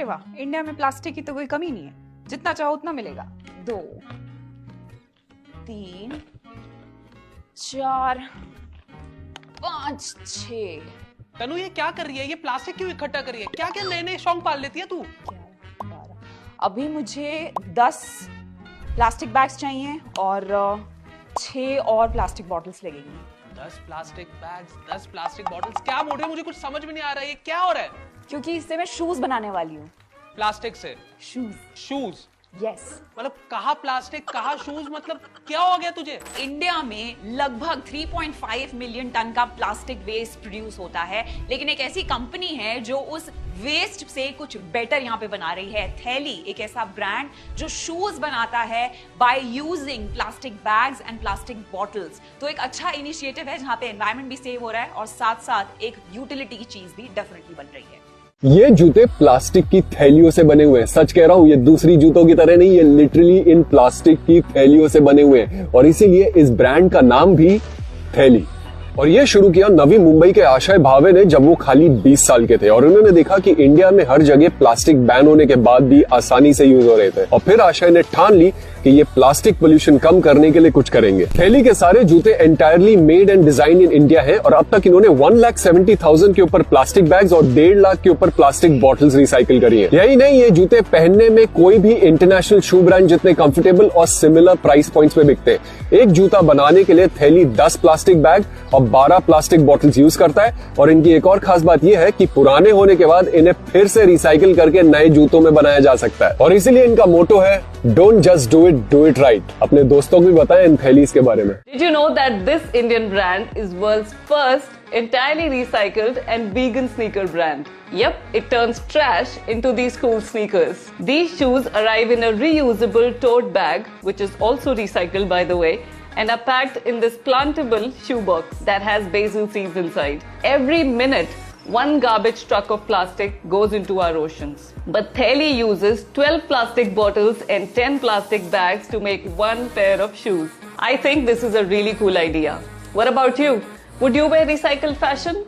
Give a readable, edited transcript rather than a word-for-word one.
अरे वाह, इंडिया में प्लास्टिक की तो कोई कमी नहीं है, जितना चाहो उतना मिलेगा। 2 3 4 5 6। तनु ये क्या कर रही है? ये प्लास्टिक क्यों इकट्ठा कर रही है? क्या क्या नए नए शौक पाल लेती है तू? 11 12। अभी मुझे 10 प्लास्टिक बैग्स चाहिए और 6 और प्लास्टिक बॉटल्स लगेंगी। 10 प्लास्टिक बैग्स, 10 प्लास्टिक बॉटल्स, क्या बोल रहे हो? मुझे कुछ समझ में नहीं आ रहा है, ये क्या हो रहा है? क्योंकि इससे मैं शूज बनाने वाली हूँ। प्लास्टिक से शूज? यस। मतलब कहाँ प्लास्टिक कहाँ शूज, मतलब क्या हो गया तुझे? इंडिया में लगभग 3.5 मिलियन टन का प्लास्टिक वेस्ट प्रोड्यूस होता है, लेकिन एक ऐसी कंपनी है जो उस वेस्ट से कुछ बेटर यहाँ पे बना रही है। थैली एक ऐसा ब्रांड जो शूज बनाता है by using plastic bags and plastic bottles. तो एक अच्छा इनिशिएटिव है जहाँ पे एनवायरमेंट भी सेव हो रहा है और साथ साथ एक यूटिलिटी की चीज भी डेफिनेटली बन रही है। ये जूते प्लास्टिक की थैलियों से बने हुए हैं। सच कह रहा हूं, ये दूसरी जूतों की तरह नहीं, ये लिटरली इन प्लास्टिक की थैलियों से बने हुए हैं और इसीलिए इस ब्रांड का नाम भी थैली। और ये शुरू किया नवी मुंबई के आशय भावे ने जब वो खाली 20 साल के थे और उन्होंने देखा कि इंडिया में हर जगह प्लास्टिक बैन होने के बाद भी आसानी से यूज हो रहे थे और फिर आशय ने ठान ली कि ये प्लास्टिक पोल्यूशन कम करने के लिए कुछ करेंगे। थैली के सारे जूते entirely made and design in India है और अब तक इन्होंने 1,70,000 के ऊपर प्लास्टिक बैग्स और 1.5 लाख के ऊपर प्लास्टिक बॉटल्स रिसाइकिल करी है। यही नहीं, ये जूते पहनने में कोई भी इंटरनेशनल शू ब्रांड जितने कंफर्टेबल और सिमिलर प्राइस पॉइंट्स पे बिकते हैं। एक जूता बनाने के लिए थैली 10 प्लास्टिक बैग और 12 प्लास्टिक बॉटल्स यूज करता है और इनकी एक और खास बात यह है कि पुराने होने के बाद इन्हें फिर से रिसाइकिल करके नए जूतों में बनाया जा सकता है और इसीलिए इनका मोटो है don't just do it right. अपने दोस्तों को भी बताएं इन थैलीज के बारे में। Did you know that this Indian brand is world's first entirely recycled and vegan sneaker brand? Yep, it turns trash into these cool sneakers. These shoes arrive in a reusable tote bag, which is also recycled by the way, and are packed in this plantable shoebox that has basil seeds inside. Every minute, one garbage truck of plastic goes into our oceans. But Theli uses 12 plastic bottles and 10 plastic bags to make one pair of shoes. I think this is a really cool idea. What about you? Would you wear recycled fashion?